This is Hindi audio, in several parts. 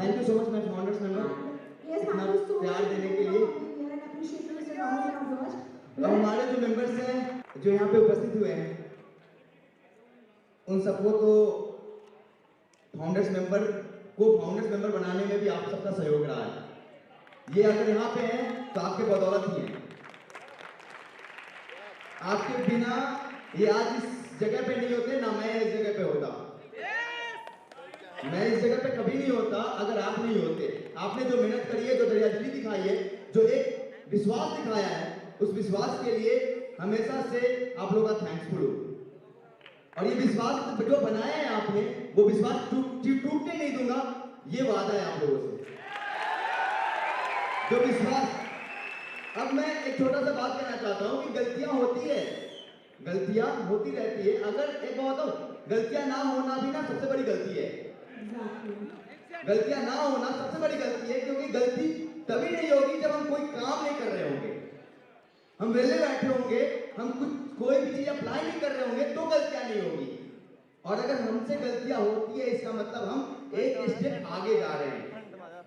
Thank you so much my founders member Yes, इतना thank you so प्यार much. देने के लिए। We are appreciating Mr. Rahul Rambhoj. और हमारे जो मेंबर्स हैं जो यहाँ पे उपस्थित हुए हैं उन सबको तो फाउंडर्स मेंबर बनाने में भी आप सबका सहयोग रहा है। ये अगर यहाँ पे हैं तो आपके बदौलत ही हैं। आपके बिना ये आज इस जगह पे नहीं होते, ना मैं इस जगह पे होता। मैं इस जगह पे कभी नहीं होता अगर आप नहीं होते। आपने जो मेहनत करी है, जो दरियादिली दिखाई है, जो एक विश्वास दिखाया है, उस विश्वास के लिए हमेशा से आप लोगों का थैंक्सफुल हूं। और ये विश्वास जो बनाया है आपने, वो विश्वास टूटने नहीं दूंगा, ये वादा है आप लोगों से। जो विश्वास, अब मैं एक छोटा सा बात कहना चाहता हूं कि गलतियां होती है, गलतियां होती रहती है। अगर एक बात हो, गलतियां ना होना भी ना सबसे बड़ी गलती है। गलतियां ना होना सबसे बड़ी गलती है, क्योंकि गलती तभी नहीं होगी जब हम कोई काम नहीं कर रहे होंगे, हम वेले बैठे होंगे, हम कोई भी चीज अप्लाई नहीं कर रहे होंगे, तो गलतियां नहीं होगी। और अगर हमसे गलतियां होती है, इसका मतलब हम एक स्टेप आगे जा रहे हैं,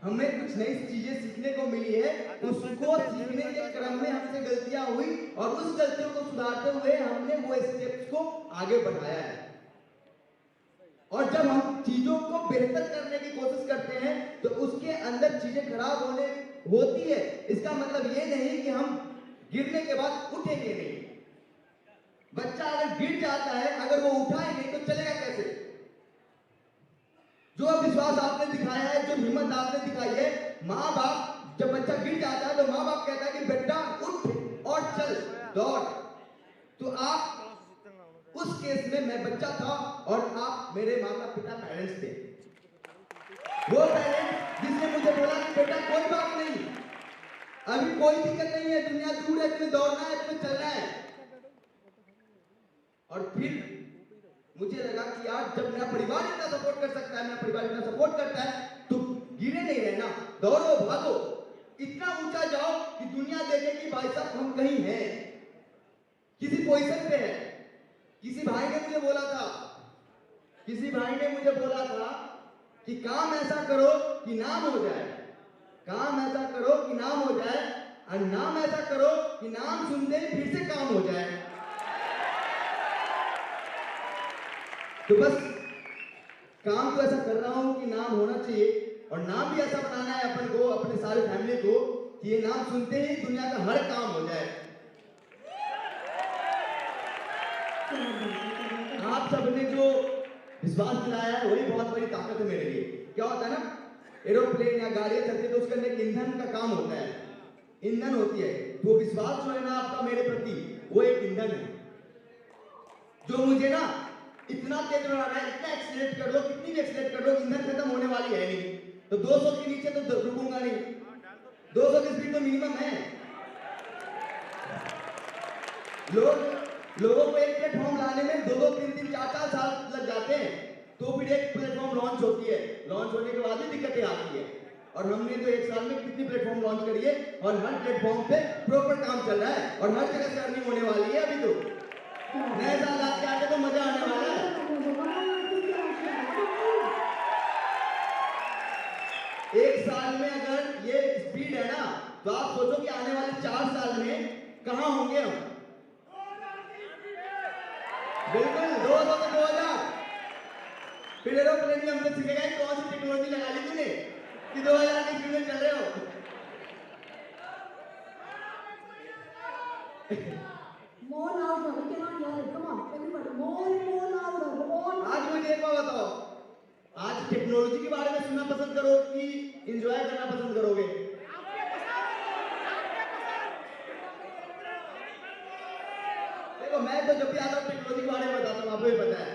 हमें कुछ नई चीजें सीखने को मिली है। उसको सीखने के क्रम में हमसे गलतियां हुई और उस गलतियों को सुधारते हुए हमने वो स्टेप्स को आगे बढ़ाया है। और जब हम चीजों को बेहतर करने की कोशिश करते हैं तो उसके अंदर चीजें खराब होती है। इसका मतलब ये नहीं कि हम गिरने के बाद उठेंगे नहीं। बच्चा अगर गिर जाता है, अगर वो उठा ही नहीं तो चलेगा कैसे? जो विश्वास आपने दिखाया है, जो हिम्मत आपने दिखाई है, माँ बाप जब बच्चा गिर जाता है तो माँ बाप कहता है कि बेटा उठ और चल दौड़। तो आप उस केस में मैं बच्चा था और आप मेरे माता पिता पेरेंट्स थे। वो पेरेंट्स जिसने मुझे बोला कि बेटा कोई बात नहीं, अभी कोई दिक्कत नहीं है, दुनिया दूर है, तुम्हें दौड़ना है, तुम्हें चलना है। और फिर मुझे लगा कि यार जब मेरा परिवार इतना सपोर्ट कर सकता है, मेरा परिवार इतना सपोर्ट करता है, तो गिरे नहीं रहना, दौड़ो भागो, इतना ऊंचा जाओ कि दुनिया देखे कि भाई साहब हम कहीं हैं, किसी पोजीशन पे है। किसी भाई ने मुझे बोला था कि काम ऐसा करो कि नाम हो जाए, काम ऐसा करो कि नाम हो जाए, और नाम ऐसा करो कि नाम सुनते ही फिर से काम हो जाए। तो बस काम तो ऐसा कर रहा हूं कि नाम होना चाहिए, और नाम भी ऐसा बनाना है अपन को, अपने सारे फैमिली को, कि ये नाम सुनते ही दुनिया का हर काम हो जाए। आप सबने जो विश्वास दिलाया है वही बहुत बड़ी ताकत है मेरे लिए। क्या होता है ना, एरोप्लेन या गाड़ियां चलती है तो उसके अंदर ईंधन का काम होता है, ईंधन होती है। तो विश्वास जो है ना आपका मेरे प्रति, वो एक ईंधन है जो मुझे ना इतना तेज उड़ाना है, इतना एक्सीलरेट कर लो, कितनी भी एक्सीलरेट कर लो, ईंधन खत्म होने वाली है नहीं। तो 200 के नीचे तो रुकूंगा नहीं, 200 की स्पीड तो मिनिमम है। लोगों को एक प्लेटफॉर्म लाने में 2-2, 3-3, 4-4 साल लग जाते हैं। तो फिर एक प्लेटफॉर्म लॉन्च होती है, लॉन्च होने के बाद भी दिक्कतें आती है। और हमने तो एक साल में कितनी प्लेटफॉर्म लॉन्च करी है, और हर प्लेटफॉर्म पे प्रॉपर काम चल रहा है, और हर जगह से अर्निंग होने वाली है। अभी तो नए साल आके आके तो मजा आने वाला है। एक साल में अगर ये स्पीड है ना, तो आप सोचो कि आने वाले 4 साल में कहां होंगे हम। बिल्कुल 200 से 2000। फिर एरोप्लेन भी हमसे सीखेगा कि कौन सी टेक्नोलॉजी लगा ली तूने कि 2000 की स्पीड में चल रहे हो। More louder, we cannot hear it. Come on, everybody, more louder. More. आज मुझे एक बात बताओ, आज टेक्नोलॉजी के बारे में सुनना पसंद करो कि एंजॉय करना पसंद करोगे? देखो मैं तो जब भी आता हूँ टेक्नोलॉजी के बारे में बताता हूँ, आपको भी पता है,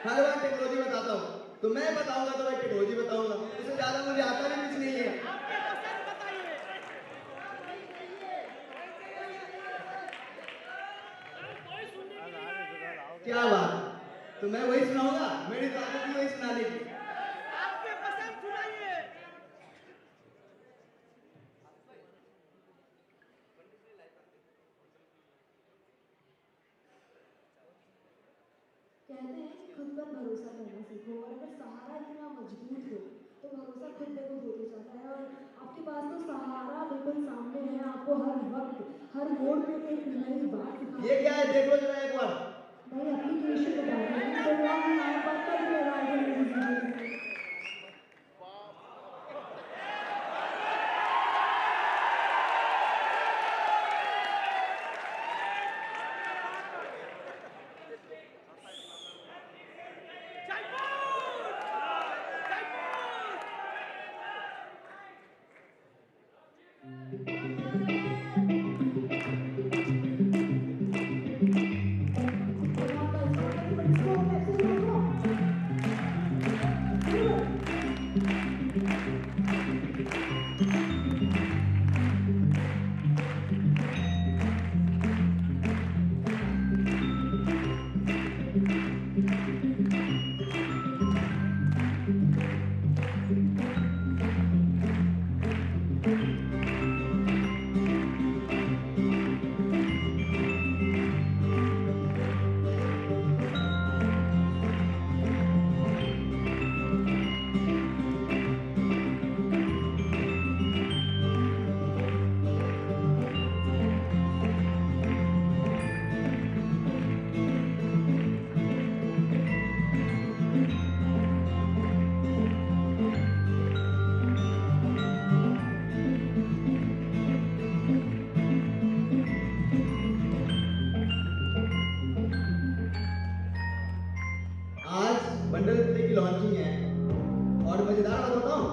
हर बार टेक्नोलॉजी बताता हूँ। तो मैं बताऊंगा तो मैं टेक्नोलॉजी बताऊंगा, उससे ज्यादा मुझे आता भी कुछ नहीं है। क्या बात, तो मैं वही सुनाऊंगा, मेरी तो आदत ही वही सुनाने की। आपके पसंद सुनाइए। कहते हैं कि खुद पर भरोसा करना सीखो, और अगर सहारा इतना मजबूत हो तो भरोसा खुद पे खुद आपके पास तो सहारा बिल्कुल सामने है, आपको हर वक्त हर मोड़ पे एक नई बात सिखा। ये क्या है, देखो जरा एक बार। नई एप्लीकेशन बता रही हूँ, इंस्टाग्राम में नया पर्पल भी लगा के मैंने। आज बंडल प्ले की लॉन्चिंग है और मजेदार बात बताऊं,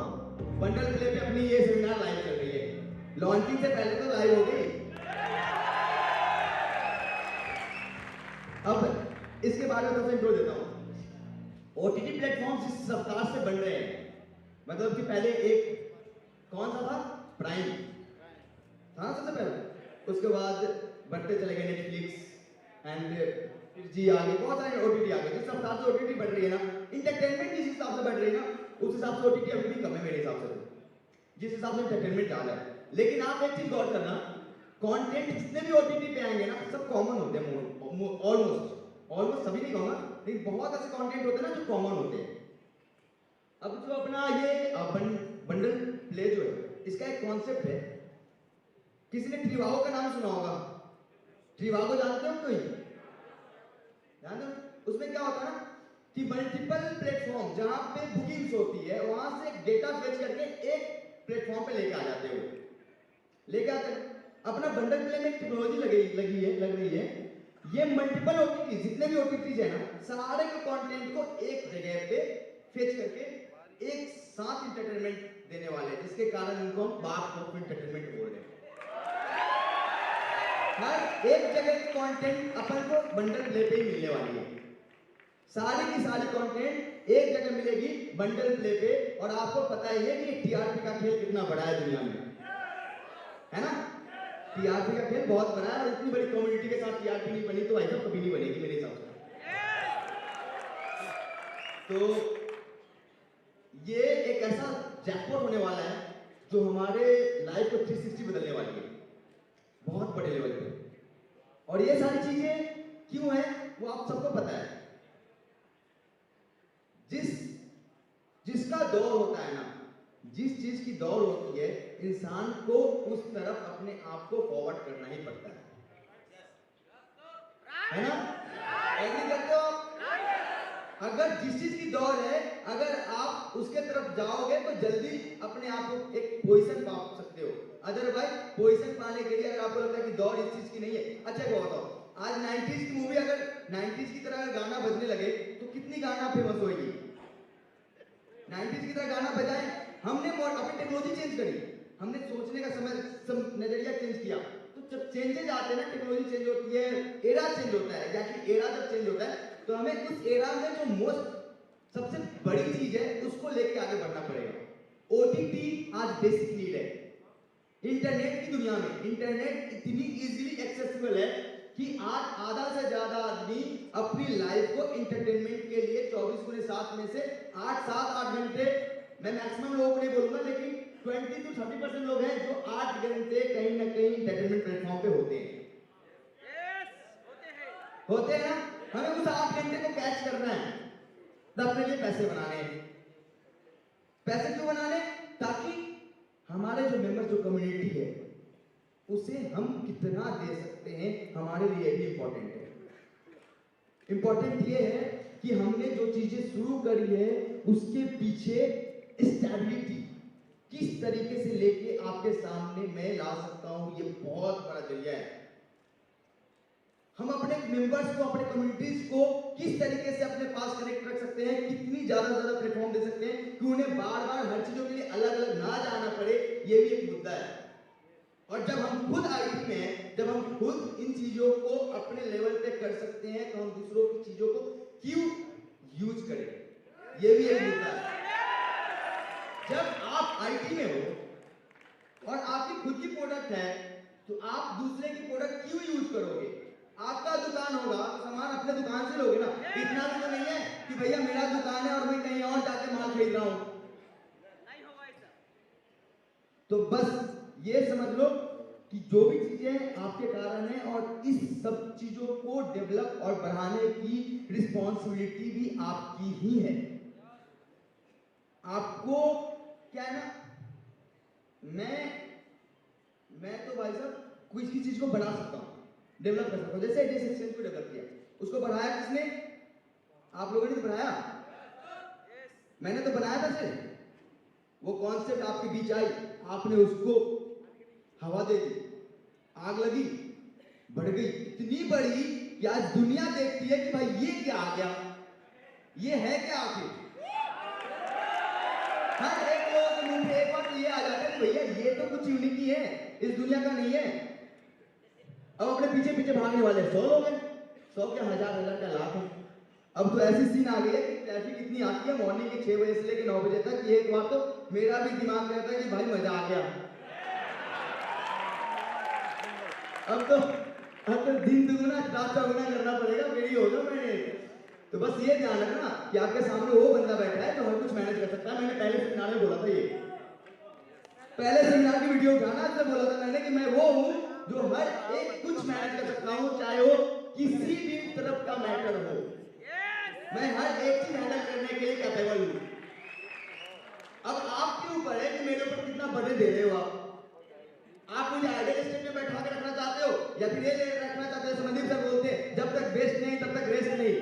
बंडल प्ले पे अपनी ये सेमिनार लाइव चल रही है। लॉन्चिंग से पहले तो लाइव हो गई। अब इसके बारे में इंट्रो देता हूं। ओटीटी प्लेटफॉर्म जिस रफ्तार से बन रहे हैं, मतलब कि पहले एक कौन सा था, प्राइम था सबसे पहले, उसके बाद बढ़ते चले गए नेटफ्लिक्स एंड फिर जी आ गए, बहुत सारे ओटीटी आ गए। जिस हिसाब से ओटीटी बढ़ रही है ना, इंटरटेनमेंट जिस हिसाब से बढ़ रही है ना, उस हिसाब से ओटीटी अभी भी कम है मेरे हिसाब से, जिस हिसाब से इंटरटेनमेंट ज्यादा है। लेकिन आप एक चीज गौर करना, कंटेंट जितने भी ओटीटी पे आएंगे ना, सब कॉमन होते हैं, ऑलमोस्ट सभी नहीं कहूंगा, लेकिन बहुत ऐसे कंटेंट होते हैं ना जो कॉमन होते हैं। अब जो अपना ये बंडल प्ले जो है, इसका एक कॉन्सेप्ट है। किसी ने ट्रिवागो का नाम सुना होगा? ट्रिवागो जानते हो कोई? जानते हो? उसमें क्या होता है ना कि मल्टीपल प्लेटफॉर्म जहां पे बुकिंग्स होती है, वहां से डेटा फेच करके एक प्लेटफॉर्म पे लेके आ जाते हो, लेके आते हैं। अपना बंडल प्ले में टेक्नोलॉजी लग रही है। ये मल्टीपल ओटीटी, जितने भी ओटीटीज है ना, सारे के कंटेंट को एक जगह पे फेच करके एक साथ इंटरटेनमेंट देने वाले हैं, जिसके कारण इनको हम बात ऑफ इंटरटेनमेंट बोल रहे हैं। हर एक जगह की कंटेंट अपन को बंडल प्ले पे ही मिलने वाली है। सारी की सारी कंटेंट एक जगह मिलेगी बंडल प्ले पे। और आपको पता ही है कि टीआरपी का खेल कितना बड़ा है दुनिया में, है ना? टीआरपी का खेल बहुत बड़ा है और इतनी बड़ी कम्युनिटी के साथ टीआरपी नहीं बनी तो ऐसा कभी नहीं बनेगी मेरे हिसाब से। तो ये एक ऐसा जैकपॉट होने वाला है जो हमारे लाइफ को 360 बदलने वाली है, बहुत बड़े लेवल पे। और ये सारी चीजें क्यों है वो आप सबको पता है। जिसका दौर होता है ना, जिस चीज की दौड़ होती है, इंसान को उस तरफ अपने आप को फॉरवर्ड करना ही पड़ता है ना? एग्री करते हो आप? अगर जिस चीज की दौड़ है, अगर आप उसके तरफ जाओगे तो जल्दी अपने आप को एक पोजीशन पा सकते हो। अदरवाइज पोजीशन पाने के लिए अगर आपको लगता है कि दौड़ इस चीज की नहीं है, अच्छा को बताओ, आज 90s की मूवी अगर 90s की तरह अगर गाना बजने लगे तो कितनी गाना फेमस होगी? 90s की तरह गाना बजाए, हमने अपनी टेक्नोलॉजी चेंज करी, हमने सोचने का समय नजरिया चेंज किया। तो जब चेंजेज आते हैं ना, टेक्नोलॉजी चेंज होती है, एरा चेंज होता है, या कि एरा जब चेंज होता है तो हमें उस एरा में जो मोस्ट सबसे बड़ी चीज है उसको लेके आगे बढ़ना पड़ेगा। ओटीटी आज बेसिक नीड है। इंटरनेट की दुनिया में इंटरनेट इतनी इजीली एक्सेसिबल है कि आज आधा से ज्यादा आदमी अपनी लाइफ को इंटरटेनमेंट के लिए 24/7 में से 8 घंटे, मैं मैक्सिमम लोगों को नहीं बोलूंगा, लेकिन 20 to 30% लोग हैं जो 8 घंटे कहीं ना कहीं इंटरटेनमेंट प्लेटफॉर्म पे होते हैं। होते हैं ना? हमें उस 8 घंटे को कैच करना है, तो अपने लिए पैसे बनाने हैं। पैसे क्यों बनाने? ताकि हमारे जो जो कम्युनिटी है उसे हम कितना दे सकते हैं, हमारे लिए भी इम्पोर्टेंट है। इम्पोर्टेंट ये है कि हमने जो चीजें शुरू करी है उसके पीछे स्टेबिलिटी किस तरीके से लेके आपके सामने मैं ला सकता हूं, ये बहुत बड़ा जरिया है। हम अपने मेंबर्स को, अपने कम्युनिटीज को किस तरीके से अपने पास कनेक्ट रख सकते हैं, कितनी ज्यादा प्लेटफॉर्म दे सकते हैं कि उन्हें बार बार हर चीजों के लिए अलग अलग ना जाना पड़े, ये भी एक मुद्दा है। और जब हम खुद आईटी में हैं, जब हम खुद इन चीजों को अपने लेवल पे कर सकते हैं, तो हम दूसरों की चीजों को क्यों यूज करें, ये भी एक मुद्दा है। जब आप आईटी में हो और आपकी खुद की प्रोडक्ट है, तो आप दूसरे की प्रोडक्ट क्यों यूज करोगे? आपका दुकान होगा तो सामान अपने दुकान से लोगे ना। इतना भी तो नहीं है कि भैया मेरा दुकान है और मैं कहीं और जाके माल खरीद रहा हूं। नहीं होगा ऐसा। तो बस ये समझ लो कि जो भी चीजें आपके कारण है और इस सब चीजों को डेवलप और बढ़ाने की रिस्पॉन्सिबिलिटी भी आपकी ही है। आपको क्या है ना, मैं तो भाई साहब कुछ की चीज को बढ़ा सकता हूं, डेवलप कर सकता हूं। जैसे एडीएस एक्सचेंज को डेवलप किया, उसको बढ़ाया किसने? आप लोगों ने तो बढ़ाया, मैंने तो बनाया था सिर्फ। वो कॉन्सेप्ट आपके बीच आई, आपने उसको हवा दे दी, आग लगी, बढ़ गई, इतनी बड़ी कि आज दुनिया देखती है कि भाई ये क्या आ गया, ये है क्या आखिर। हर एक लोगों के मुंह पे एक बार तो ये आ जाता है कि भैया ये तो कुछ यूनिक ही है, इस दुनिया का नहीं है। अब अपने पीछे पीछे भागने वाले 100 लोग हैं, 100 के हजार का लाख है। अब तो ऐसी सीन आ गई है कि ट्रैफिक इतनी आती है मॉर्निंग के 6 बजे से लेकर 9 बजे तक, एक बार तो मेरा भी दिमाग कहता है कि भाई मजा आ गया। अब तो दिन दुगुना रात चौगुना करना पड़ेगा, मेरी होगा मैंने। तो बस ये ध्यान रखना कि आपके सामने वो बंदा बैठा है जो हर कुछ मैनेज कर सकता है। मैंने पहले सेमिनार में बोला था, ये पहले सेमिनार की वीडियो उठाना से बोला था मैंने कि मैं वो हूं जो हर एक कुछ मैनेज कर सकता हूं, चाहे वो किसी भी तरफ का मैटर हो। मैं हर एक चीज हैंडल करने के लिए कैपेबल हूं। अब आपके ऊपर है कि मेरे ऊपर कितना बर्डन दे रहे हो आप मुझे आइडियल स्टेट में बैठा के रखना चाहते हो या फिर ये रखना चाहते हो। संदीप सर बोलते हैं जब तक बेस्ट नहीं तब तक रेस्ट नहीं।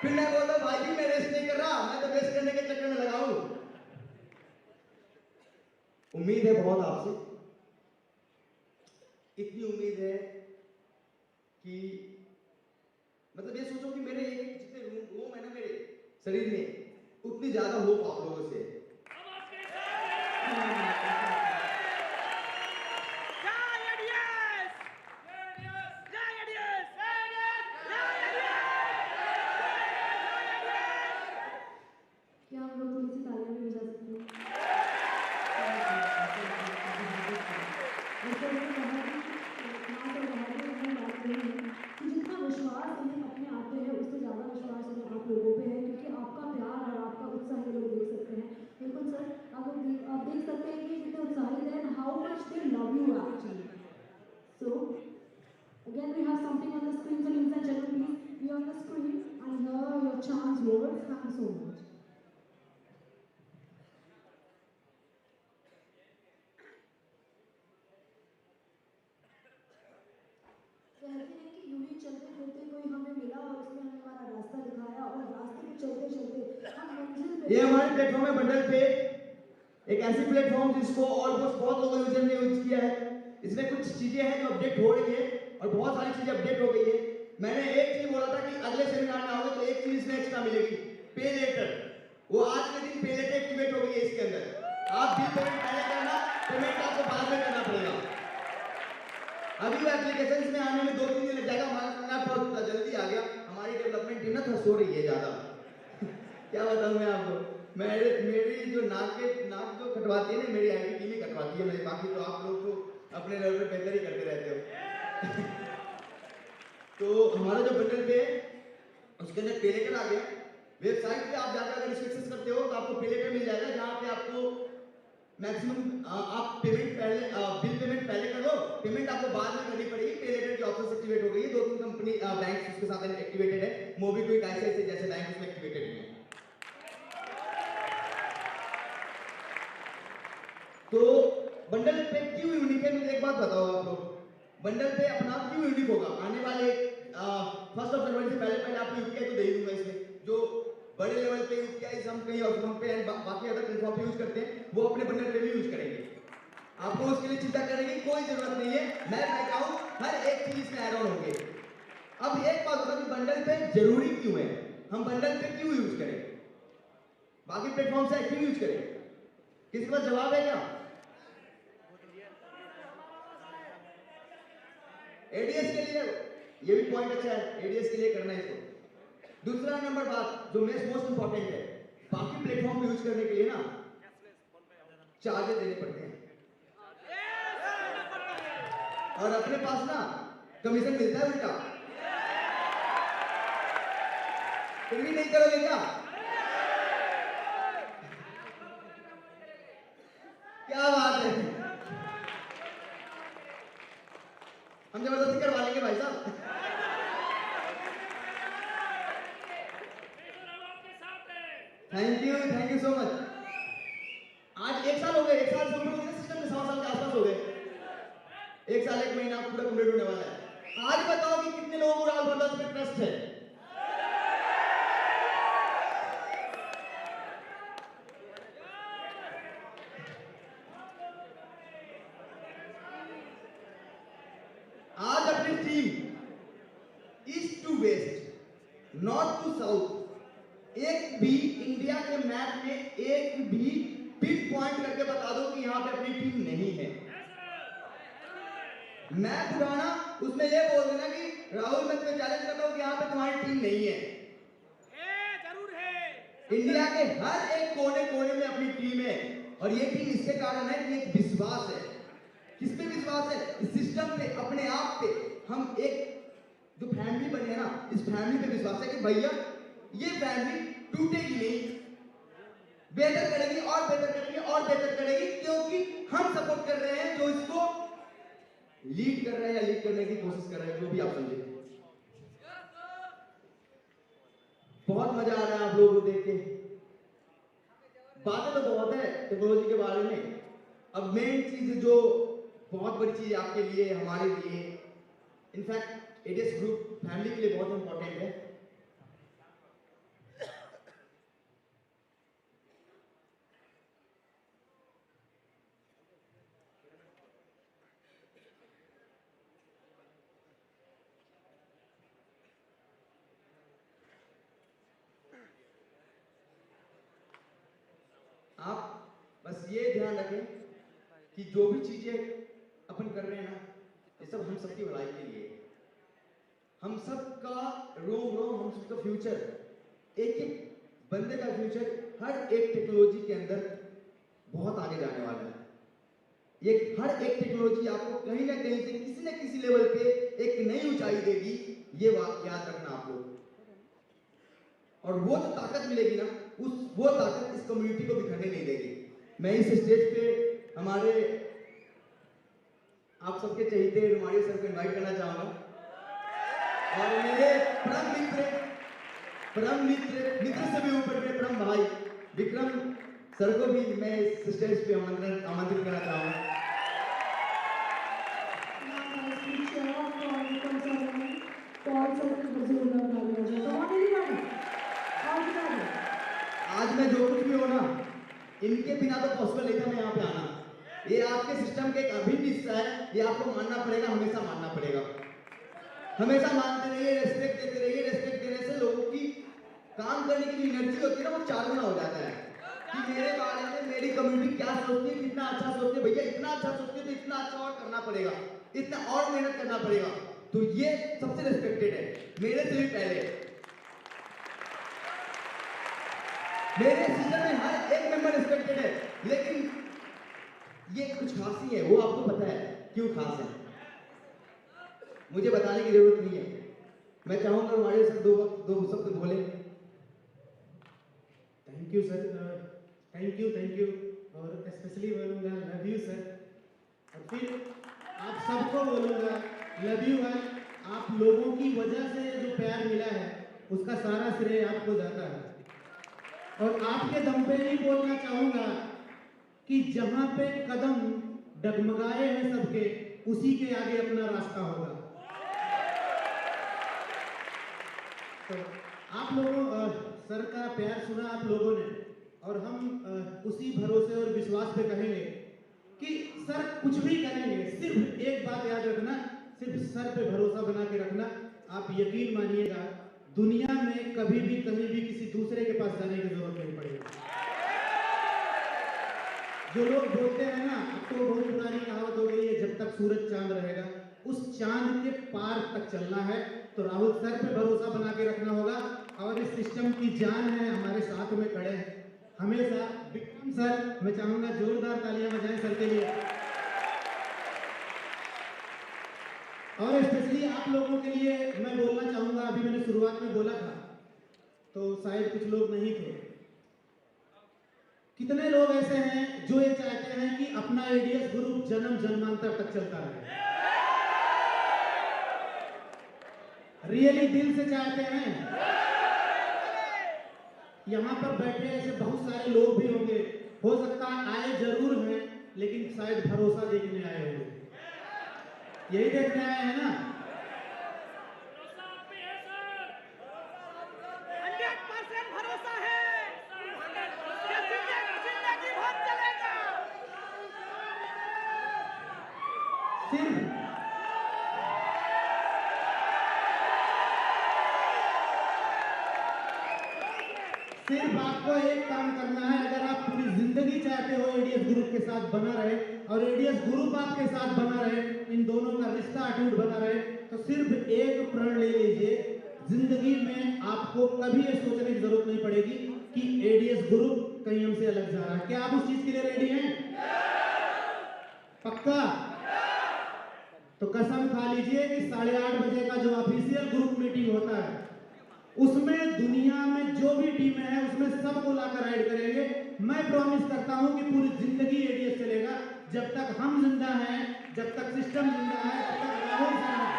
फिर मैं बोलता हूं भाई मैं रेस्ट नहीं कर रहा, मैं तो बेस्ट करने के चक्कर में लगा हूं। उम्मीद है बहुत आपसे, इतनी उम्मीद है कि मतलब ये सोचो कि मेरे जितने रोम है ना मेरे शरीर में, उतनी ज्यादा होप आप लोगों से। क्या हम लोग थोड़ी सी तालियां भी बजा सकते हैं? जैसे मैंने कहा कि माँ और बहन की हमने बात करी है कि जितना विश्वास इन्हें अपने आप पे है उससे ज़्यादा विश्वास इन्हें आप लोगों पे है, क्योंकि आपका प्यार और आपका उत्साह ये लोग देख सकते हैं। बिल्कुल सर, आप देख सकते हैं कि कितने उत्साहित हैं, how much they love you actually. So again we have something on the screen, so ladies and gentlemen, please be on the screen and hear your chants words. Thank you so much. कहते हैं कि यूं ही चलते फिरते कोई हमें मिला और उसने हमें हमारा रास्ता दिखाया और रास्ते पे चलते चलते हम मंजिल पे। ये हमारे प्लेटफॉर्म है बंडल पे, एक ऐसी प्लेटफॉर्म जिसको ऑलमोस्ट बहुत लोगों यूजर ने यूज किया है। इसमें कुछ चीजें हैं जो अपडेट हो रही है और बहुत सारी चीजें अपडेट हो गई है। मैंने एक चीज बोला था कि अगले सेमिनार में आओगे तो एक चीज इसमें एक्स्ट्रा मिलेगी, पे लेटर। वो आज के दिन पे लेटर एक्टिवेट हो गई है इसके अंदर। आप बिल पेमेंट पहले करना, पेमेंट आपको बाद में करना पड़ेगा। अभी वो एप्लीकेशन में आने में 2-3 दिन लग जाएगा, हमारा सेमिनार बहुत जल्दी आ गया। हमारी डेवलपमेंट टीम ना थोड़ा सो रही है ज्यादा क्या बताऊं मैं आपको, मेरी जो नाक जो कटवाती है ना, मेरी आईटी टीम ही कटवाती है। मेरी बाकी तो आप लोग तो अपने लेवल पे बेहतर ही करते रहते हो तो हमारा जो बंडल पे है उसके अंदर पे लेटर आ गया। वेबसाइट पे आप जाकर अगर एक्सेस करते हो तो आपको पे लेटर मिल जाएगा, जहाँ पे आपको मैक्सिमम आप पेमेंट पहले बिल पेमेंट पहले करो, पेमेंट आपको बाद में करनी पड़ेगी। पे लेटर की ऑप्शन एक्टिवेट हो गई है, 2-3 कंपनी बैंक उसके साथ एक्टिवेटेड है। मोबीक्विक ऐसे जैसे बैंक उसमें एक्टिवेटेड है। तो बंडल पे क्यों यूनिक है, मुझे एक बात बताओ आप लोग, बंडल पे अपना आप क्यों यूनिक होगा? आने वाले 1 जनवरी से पहले पहले आपको यूपीआई तो दे ही दूंगा इसमें, जो बड़े लेवल पे यूपीआई हम कहीं और फोन पे एंड बाकी अदर प्लेटफॉर्म पे यूज करते हैं, वो अपने बंडल पे भी यूज करेंगे। आपको उसके लिए चिंता करने की कोई जरूरत नहीं है, मैं कहता हूं हर एक चीज में ऐड ऑन होंगे। अब एक बात होगा कि बंडल पे जरूरी क्यों है, हम बंडल पे क्यों यूज करें, बाकी प्लेटफॉर्म से क्यों यूज करें? किसी के पास जवाब है क्या? एडीएस के लिए, ये भी पॉइंट अच्छा है, एडीएस के लिए करना है इसको। दूसरा नंबर बात जो मोस्ट इंपॉर्टेंट है, बाकी प्लेटफॉर्म यूज करने के लिए ना चार्जेस देने पड़ते हैं, और अपने पास ना कमीशन मिलता है उल्टा। फिर भी नहीं करोगे क्या? क्या बात है, हम जबरदस्ती करवा लेंगे भाई साहब। Thank you so much. आज 1 साल हो गए, 1 साल से ऊपर हो गए सिस्टम में, 100 साल के आसपास हो गए, 1 साल 1 महीना पूरा कंप्लीट होने वाला है। आज बताओ कि कितने लोगों को राहुल भरद्वाज पे ट्रस्ट है? आज अपनी team east to west, north to south, एक भी इंडिया के मैप में एक भी पिन पॉइंट करके बता दो कि यहां पे अपनी टीम नहीं है। मैप उठाना, उसमें ये बोल देना कि राहुल मैं तुम्हें चैलेंज करता हूं कि यहां पे तुम्हारी टीम नहीं है। जरूर है। इंडिया के हर एक कोने कोने में अपनी टीम है, और ये टीम इसके कारण है कि एक विश्वास है। किस पे विश्वास है? इस सिस्टम पे, अपने आप पे। हम एक जो फैमिली बने हैं ना, इस फैमिली पे विश्वास है कि भैया ये फैमिली टूटेगी नहीं, बेहतर करेगी और बेहतर करेगी और बेहतर करेगी, क्योंकि हम सपोर्ट कर रहे हैं जो इसको लीड कर रहे हैं या लीड करने की कोशिश कर रहे हैं, जो भी आप समझे। बहुत मजा आ रहा है आप लोगों को देख के, बातें तो बहुत है टेक्नोलॉजी के बारे में। अब मेन चीज जो बहुत बड़ी चीज आपके लिए, हमारे लिए, इनफैक्ट एडीएस ग्रुप फैमिली के लिए बहुत इंपॉर्टेंट है। आप बस ये ध्यान रखें कि जो भी चीजें अपन कर रहे हैं ना, ये सब हम सबकी भलाई के लिए, हम सबका रोम हम सबका फ्यूचर, एक एक बंदे का फ्यूचर हर एक टेक्नोलॉजी के अंदर बहुत आगे जाने वाला है। ये हर एक टेक्नोलॉजी आपको कहीं ना कहीं से किसी न किसी लेवल पे एक नई ऊंचाई देगी, ये बात याद रखना आप लोग। और वो जो ताकत मिलेगी ना, वो ताकत इस कम्युनिटी को बिखरने नहीं देगी। मैं इस स्टेज पे हमारे आप सबके चहेते रुमाड़ी सर को इनवाइट करना चाहूंगा, और मेरे परम मित्र से भी ऊपर मेरे परम भाई विक्रम सर को भी मैं इस स्टेज पे आमंत्रित करना चाहूंगा। आज मैं जो कुछ भी हो ना, इनके बिना तो पॉसिबल नहीं था मैं यहाँ पे आना। ये आपके सिस्टम के एक अभिन्न हिस्सा है, ये आपको मानना पड़ेगा, हमेशा मानना पड़ेगा। हमेशा मानते रहिए, रेस्पेक्ट देते रहिए। रेस्पेक्ट देने से लोगों की काम करने की एनर्जी होती है ना, वो 4 गुना हो जाता है कि मेरे बारे में मेरी कम्युनिटी क्या सोचती है, कितना अच्छा सोचती है। भैया इतना अच्छा सोचती है तो इतना अच्छा और करना पड़ेगा, इतना और मेहनत करना पड़ेगा। तो ये सबसे रेस्पेक्टेड है, मेरे से भी पहले। मेरे सिस्टम में हर एक मेंबर रिस्पेक्टेड है, लेकिन ये कुछ खास ही है, वो आपको पता है क्यों खास है, मुझे बताने की जरूरत नहीं है। मैं चाहूंगा हमारे सर दो शब्द बोले। Thank you sir, thank you, और स्पेशली बोलूँगा लव यू सर, और फिर आप सबको बोलूँगा लव यू है। आप लोगों की वजह से जो प्यार मिला है उसका सारा श्रेय आपको जाता है, और आपके दम पे ही बोलना चाहूँगा कि जहां पे कदम डगमगाए हैं सबके, उसी के आगे अपना रास्ता होगा। तो आप लोगों सर का प्यार सुना आप लोगों ने, और हम उसी भरोसे और विश्वास पे कहेंगे कि सर कुछ भी करेंगे, सिर्फ एक बात याद रखना, सिर्फ सर पे भरोसा बना के रखना। आप यकीन मानिएगा, दुनिया में कभी भी कहीं भी किसी दूसरे के पास जाने की जरूरत नहीं पड़ेगी। जो लोग बोलते हैं ना, अब तो बहुत पुरानी कहावत हो गई है, जब तक सूरज चांद रहेगा, उस चांद के पार तक चलना है। तो राहुल सर पे भरोसा बना के रखना होगा, और इस सिस्टम की जान है, हमारे साथ में खड़े हैं हमेशा। विक्रम सर, मैं चाहूंगा जोरदार तालियां बजाएं सर के लिए। और स्पेशली आप लोगों के लिए मैं बोलना चाहूंगा, अभी मैंने शुरुआत में बोला था तो शायद कुछ लोग नहीं थे। कितने लोग ऐसे हैं जो ये चाहते हैं कि अपना एडीएस ग्रुप जन्म जन्मांतर तक चलता रहे? रियली दिल से चाहते हैं? यहाँ पर बैठे ऐसे बहुत सारे लोग भी होंगे, हो सकता है आए जरूर हैं, लेकिन शायद भरोसा देखने आए होंगे। यही देखने आए हैं ना? 100% भरोसा है। जिंदगी भर चलेगा। सिर्फ आपको एक काम करना है। अगर आप पूरी जिंदगी चाहते हो एडीएस ग्रुप के साथ बना रहे, और एडीएस ग्रुप आपके साथ बना रहे, इन दोनों का रिश्ता अटूट बना रहे, तो सिर्फ एक प्रण ले लीजिए, जिंदगी में आपको कभी ये सोचने की जरूरत नहीं पड़ेगी कि एडीएस ग्रुप कहीं हमसे अलग जा रहा है। क्या आप उस चीज के लिए रेडी हैं? पक्का? तो कसम खा लीजिए कि 8:30 बजे का जो ऑफिशियल ग्रुप मीटिंग होता है, उसमें दुनिया में जो भी टीमें हैं उसमें सबको लाकर ऐड करेंगे। मैं प्रॉमिस करता हूं कि पूरी जिंदगी एडीएस चलेगा। जब तक हम जिंदा हैं, जब तक सिस्टम जिंदा है, तब तक राहुल जिंदा है।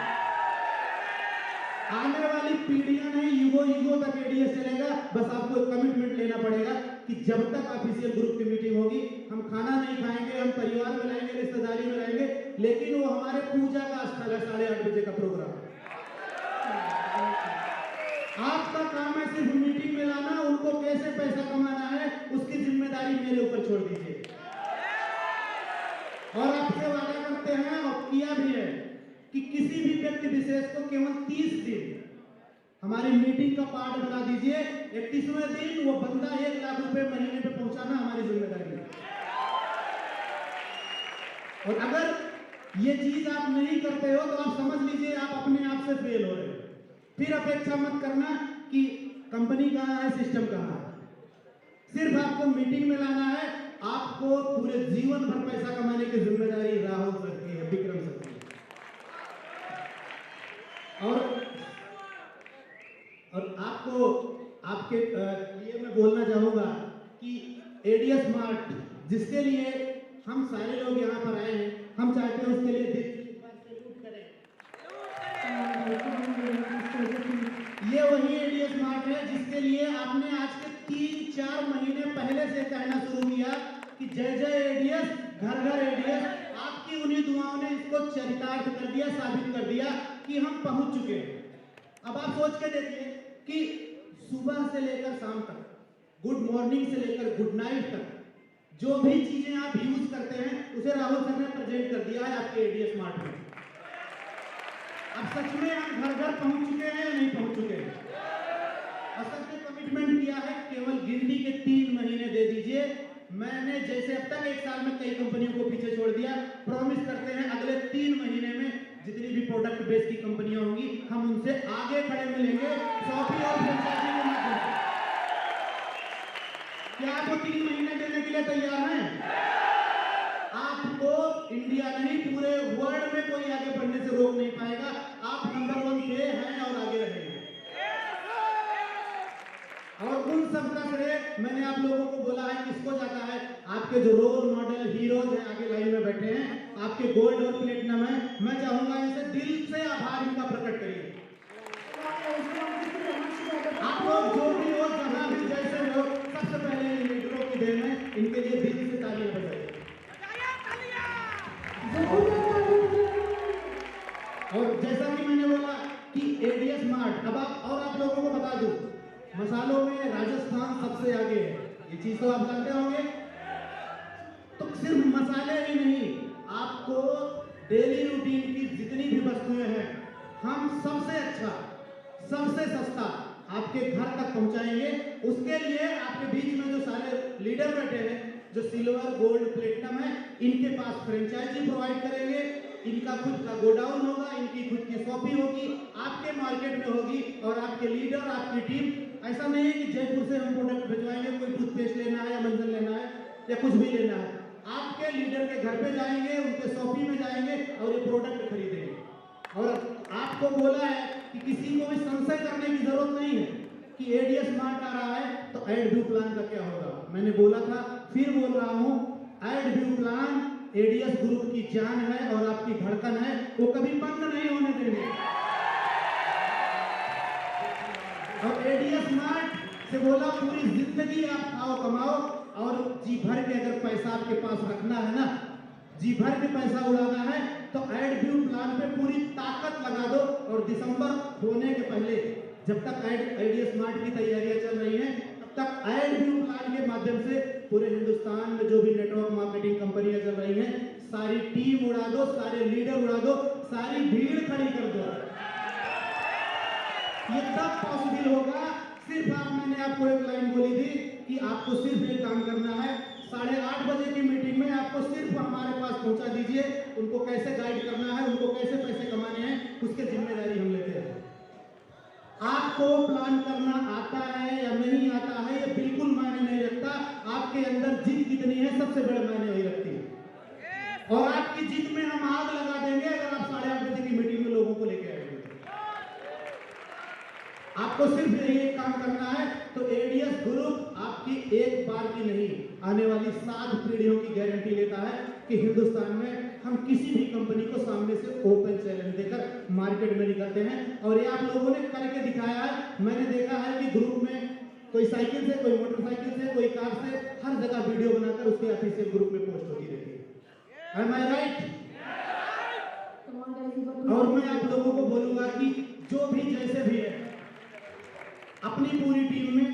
आने वाली पीढ़ियां नहीं, युगों तक एडीएस चलेगा। बस आपको एक कमिटमेंट लेना पड़ेगा कि जब तक ऑफिशियल ग्रुप की मीटिंग होगी, हम खाना नहीं खाएंगे, हम परिवार में रहेंगे, रिश्तेदारी में रहेंगे, लेकिन वो हमारे पूजा का स्थल है 8:30 बजे का प्रोग्राम। आपका काम है सिर्फ मीटिंग में लाना, उनको कैसे पैसा कमाना है उसकी जिम्मेदारी मेरे ऊपर छोड़ दीजिए। और आपसे वादा करते हैं और किया भी है कि किसी भी व्यक्ति विशेष को केवल 30 दिन हमारी मीटिंग का पार्ट बना दीजिए। 31वें दिन वो बंदा 1 लाख रुपए महीने पे पहुंचाना हमारी जिम्मेदारी है। और अगर ये चीज आप नहीं करते हो तो आप समझ लीजिए आप अपने आप से फेल हो रहे हो। फिर अपेक्षा मत करना कि कंपनी कहाँ है, सिस्टम कहाँ है। सिर्फ आपको मीटिंग में लाना है। आपको पूरे जीवन भर पैसा कमाने की जिम्मेदारी राहुल सर की है, विक्रम सर की। और आपको आपके लिए मैं बोलना चाहूंगा कि एडीएस स्मार्ट जिसके लिए हम सारे लोग यहाँ पर आए हैं, हम चाहते हैं उसके लिए दिल से एक बार सैल्यूट करें। ये वही एडीएस स्मार्ट है जिसके लिए आपने आज के 3-4 महीने पहले से कहना शुरू किया कि जय जय एडीएस, घर घर एडीएस। आपकी उन्हीं दुआओं ने इसको चरितार्थ कर दिया, साबित कर दिया कि हम पहुंच चुके हैं। अब आप सोच के देखिए कि सुबह से लेकर शाम तक, गुड मॉर्निंग से लेकर गुड नाइट तक, जो भी चीजें आप यूज करते हैं उसे राहुल सर ने प्रेजेंट कर दिया है आपके एडीएस स्मार्ट में। अब सच में हम घर घर पहुंच चुके हैं या नहीं पहुंच चुके हैं? और सबने कमिटमेंट किया है केवल गिनती के 3 महीने दे दीजिए। मैंने जैसे अब तक 1 साल में कई कंपनियों को पीछे छोड़ दिया, प्रॉमिस करते हैं अगले 3 महीने में जितनी भी प्रोडक्ट बेस की कंपनियां होंगी हम उनसे आगे खड़े मिलेंगे, शॉपी और फ्रेंचाइजी के माध्यम से। क्या आपको 3 महीने देने के लिए तैयार हैं? आपको इंडिया नहीं पूरे वर्ल्ड में कोई आगे बढ़ने से रोक नहीं पाएगा। आप नंबर 1 पे हैं और आगे रहेंगे। और उन सब का श्रेय मैंने आप लोगों को बोला है किसको जाता है? आपके जो रोल मॉडल हीरोज हैं आगे लाइन में बैठे हैं, आपके गोल्ड और प्लेटिनम है। मैं चाहूंगा इनसे दिल से आभार इनका प्रकट करिए। आप लोग जो भी हो, जहां भी, जैसे हो, सबसे पहले इन लीडरों की देन है, इनके लिए दिल से तालियां बजाइए। ये चीज तो आप जानते होंगे। तो सिर्फ मसाले ही नहीं, आपको डेली रूटीन की जितनी भी वस्तुएं हैं हम सबसे अच्छा, सबसे सस्ता आपके घर तक पहुंचाएंगे। उसके लिए आपके बीच में जो सारे लीडर बैठे हैं, जो सिल्वर, गोल्ड, प्लेटिनम है, इनके पास फ्रेंचाइजी प्रोवाइड करेंगे। इनका खुद का गोडाउन होगा, इनकी खुद की शॉपिंग होगी, आपके मार्केट में होगी। और आपके लीडर, आपकी टीम, ऐसा नहीं है कि जयपुर से हम प्रोडक्ट भिजवाएंगे, कोई टूथपेस्ट लेना है या मंजन लेना है या कुछ भी लेना है, आपके लीडर के घर पे जाएंगे, उनके शॉपिंग में जाएंगे और ये प्रोडक्ट खरीदेंगे। और आपको बोला है कि किसी को भी संशय करने की जरूरत नहीं है कि एडीएस मार्ट आ रहा है तो एड व्यू प्लान का क्या होगा। मैंने बोला था, फिर बोल रहा हूं, add view plan ADS group की जान है और आपकी धड़कन है, वो कभी बंद नहीं होने देंगे। और एडीएस मार्ट से बोला, पूरी जिंदगी आप खाओ कमाओ और जी भर के अगर पैसा आपके पास रखना है ना, जी भर के पैसा उड़ाना है तो एड व्यू प्लान पे पूरी ताकत लगा दो। और दिसंबर होने के पहले, जब तक एडीएस मार्ट की तैयारियां चल रही हैं, तब तक एड व्यू प्लान के माध्यम से पूरे हिंदुस्तान में जो भी नेटवर्क मार्केटिंग कंपनियां चल रही हैं, सारी टीम उड़ा दो, सारे लीडर उड़ा दो, सारी भीड़ खड़ी कर दो। ये तब पॉसिबल होगा, सिर्फ मैंने आपको एक लाइन बोली थी कि आपको सिर्फ एक काम करना है, 8:30 बजे की मीटिंग में आपको सिर्फ हमारे पास पहुंचा दीजिए। उनको कैसे गाइड करना है, उनको कैसे पैसे कमाने हैं, उसकी जिम्मेदारी हम लेते हैं। आपको प्लान करना आता है या नहीं आता है, ये बिल्कुल मायने नहीं रखता। आपके अंदर जिद कितनी है, सबसे बड़ा मायने वही रखती है। और आपकी जिद में हम आग लगा देंगे अगर आप 8:30 बजे की मीटिंग में लोगों को लेके आएंगे। आपको सिर्फ यही काम करना है। तो एडीएस ग्रुप आपकी एक बार की नहीं, आने वाली 7 पीढ़ियों की गारंटी लेता है कि हिंदुस्तान में हम किसी भी कंपनी को सामने से ओपन चैलेंज देकर मार्केट में निकलते हैं। और ये आप लोगों ने करके दिखाया है। मैंने देखा है कि ग्रुप में कोई साइकिल से, कोई मोटरसाइकिल से, कोई कार से, हर जगह वीडियो बनाकर उसके ऑफिशियल ग्रुप में पोस्ट होती रहती है। Am I right? और मैं आप लोगों को बोलूंगा कि जो भी जैसे भी है, अपनी पूरी टीम में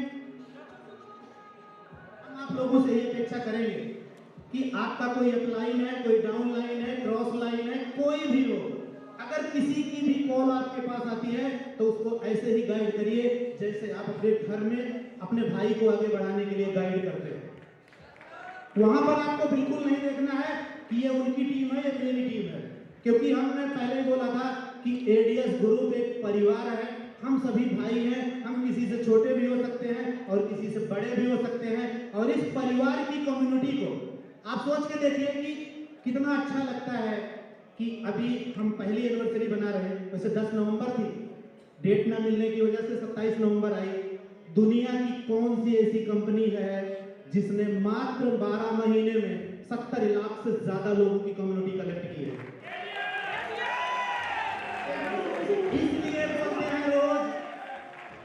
हम आप लोगों से ये अपेक्षा करेंगे कि आपका कोई अपलाइन है, कोई डाउन लाइन है, क्रॉस लाइन है, कोई भी हो, अगर किसी की भी कॉल आपके पास आती है तो उसको ऐसे ही गाइड करिए जैसे आप अपने घर में अपने भाई को आगे बढ़ाने के लिए गाइड करते हैं। वहां पर आपको बिल्कुल नहीं देखना है कि ये उनकी टीम है, ये मेरी टीम है, क्योंकि हमने पहले ही बोला था कि एडीएस ग्रुप एक परिवार है। हम सभी भाई हैं, हम किसी से छोटे भी हो सकते हैं और किसी से बड़े भी हो सकते हैं। और इस परिवार की कम्युनिटी को आप सोच के देखिए कि कितना अच्छा लगता है कि अभी हम पहली एनिवर्सरी बना रहे हैं। वैसे 10 नवंबर थी, डेट ना मिलने की वजह से 27 नवंबर आई। दुनिया की कौन सी ऐसी कंपनी है जिसने मात्र 12 महीने में 70 लाख से ज्यादा लोगों की कम्युनिटी कलेक्ट की है?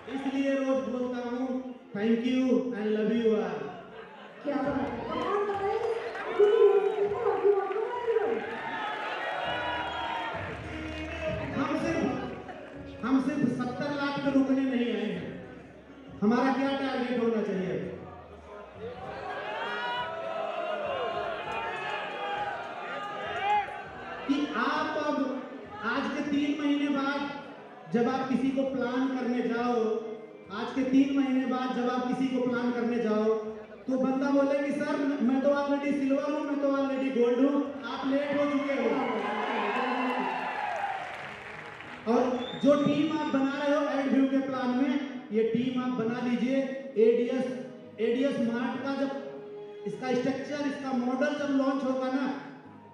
इसलिए रोज बोलता हूँ thank you and love you all. क्या बात है, कमाल बताइए। हम सिर्फ 70 लाख पे रुकने नहीं आए हैं। हमारा क्या टारगेट होना चाहिए? कि आप अब आज के 3 महीने बाद जब आप किसी को प्लान करने जाओ, आज के 3 महीने बाद जब आप किसी को प्लान करने जाओ तो बंदा बोले कि सर मैं तो ऑलरेडी सिल्वर हूं, मैं तो ऑलरेडी गोल्ड हूं, आप लेट हो चुके हो। और जो टीम आप बना रहे हो एड व्यू के प्लान में, ये टीम आप बना लीजिए। एडीएस मार्ट का जब इसका स्ट्रक्चर, इसका मॉडल जब लॉन्च होगा ना,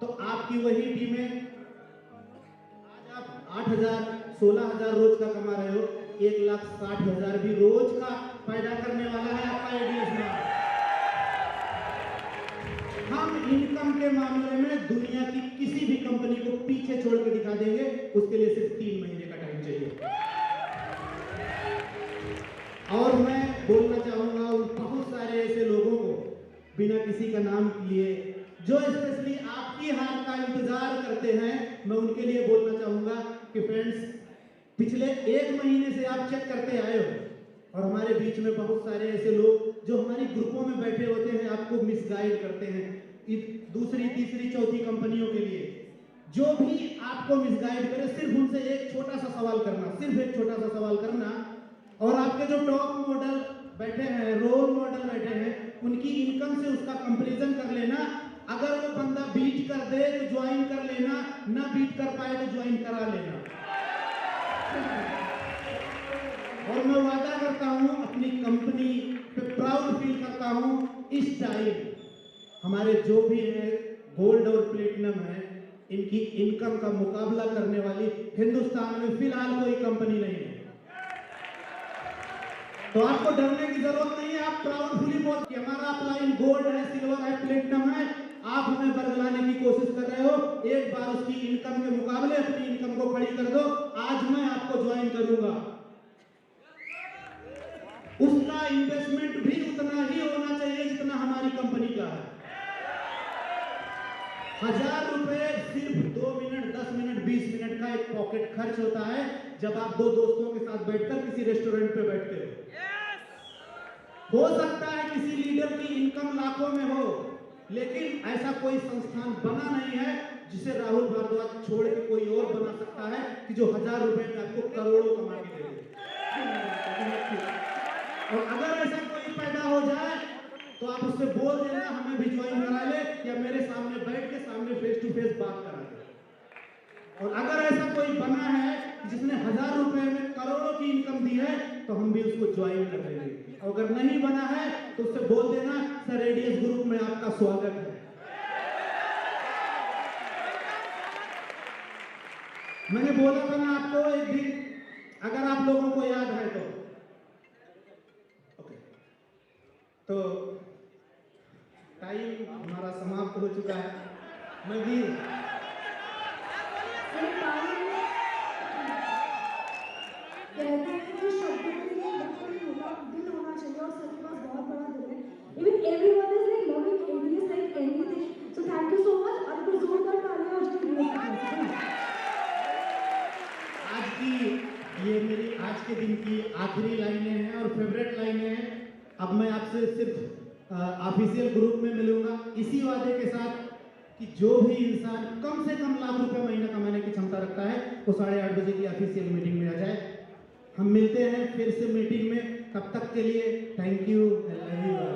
तो आपकी वही टीमें, आज आप 8,000 16,000 रोज का कमा रहे हो, 1,60,000 भी रोज का पैदा करने वाला है आपका एडीएस मार्ट। हम इनकम के मामले में दुनिया की किसी भी कंपनी को पीछे छोड़ के दिखा देंगे। उसके लिए सिर्फ 3 महीने का टाइम चाहिए। और मैं बोलना चाहूंगा उन बहुत सारे ऐसे लोगों को, बिना किसी का नाम लिए, जो स्पेशली आपकी हार का इंतजार करते हैं, मैं उनके लिए बोलना चाहूंगा कि फ्रेंड्स, पिछले 1 महीने से आप चेक करते आए हो और हमारे बीच में बहुत सारे ऐसे लोग जो हमारी ग्रुपों में बैठे होते हैं, आपको मिसगाइड करते हैं दूसरी तीसरी चौथी कंपनियों के लिए। जो भी आपको मिसगाइड करे, सिर्फ उनसे एक छोटा सा सवाल करना, सिर्फ एक छोटा सा सवाल करना, और आपके जो टॉप मॉडल बैठे हैं, रोल मॉडल बैठे हैं, उनकी इनकम से उसका कंपैरिजन कर लेना। अगर वो बंदा बीट कर दे तो ज्वाइन कर लेना, ना बीट कर पाए तो ज्वाइन करा लेना। और मैं वादा करता हूं, अपनी कंपनी पे प्राउड फील करता हूं, इस टाइम हमारे जो भी है गोल्ड और प्लेटिनम है, इनकी इनकम का मुकाबला करने वाली हिंदुस्तान में फिलहाल कोई कंपनी नहीं है। तो आपको डरने की जरूरत नहीं है। आप प्राउडफुली बोल कि हमारा अपलाइन गोल्ड है, सिल्वर है, प्लेटिनम है। आप हमें बरगलाने की कोशिश कर रहे हो, एक बार उसकी इनकम के मुकाबले अपनी इनकम को खड़ी कर दो। आज मैं आपको ज्वाइन करूंगा। उसका इन्वेस्टमेंट भी उतना ही होना चाहिए जितना हमारी कंपनी का है। 1000 रुपए सिर्फ 2 मिनट, 10 मिनट, 20 मिनट का एक पॉकेट खर्च होता है जब आप दो दोस्तों के साथ बैठकर किसी रेस्टोरेंट पे बैठते हो सकता है किसी लीडर की इनकम लाखों में हो, लेकिन ऐसा कोई संस्थान बना नहीं है जिसे राहुल भारद्वाज छोड़ के कोई और बना सकता है कि जो 1000 रुपए में आपको करोड़ों कमा के दे दे। और अगर ऐसा कोई पैदा हो जाए तो आप उससे बोल देना हमें भी ज्वाइन करा ले, या मेरे सामने बैठ के सामने फेस टू फेस बात करा दे। और अगर ऐसा कोई बना है जिसने 1000 रुपए में करोड़ों की इनकम दी है तो हम भी उसको ज्वाइन कर लेंगे। अगर नहीं बना है तो उससे बोल देना सर रेडियस ग्रुप में आपका स्वागत है। मैंने बोला था ना आपको एक दिन, अगर आप लोगों को याद है तो ओके, तो टाइम हमारा समाप्त हो चुका है। मैं भी कहते हैं कि शब्दों के लिए बिल्कुल नहीं होता, दिल होना चाहिए, और सर के पास बहुत बड़ा दिल है। Even everyone is like loving ADS like anything. So thank you so much. और कुछ जोरदार तालियां आज के लिए आज की ये मेरी आज के दिन की आखिरी लाइनें हैं और फेवरेट लाइनें हैं। अब मैं आपसे सिर्फ ऑफिशियल ग्रुप में मिलूंगा इसी वादे के साथ कि जो भी इंसान कम से कम लाख रुपए महीना कमाने की क्षमता रखता है वो 8:30 बजे की ऑफिशियल मीटिंग में आ जाए। हम मिलते हैं फिर से मीटिंग में, तब तक के लिए thank you, I love you all.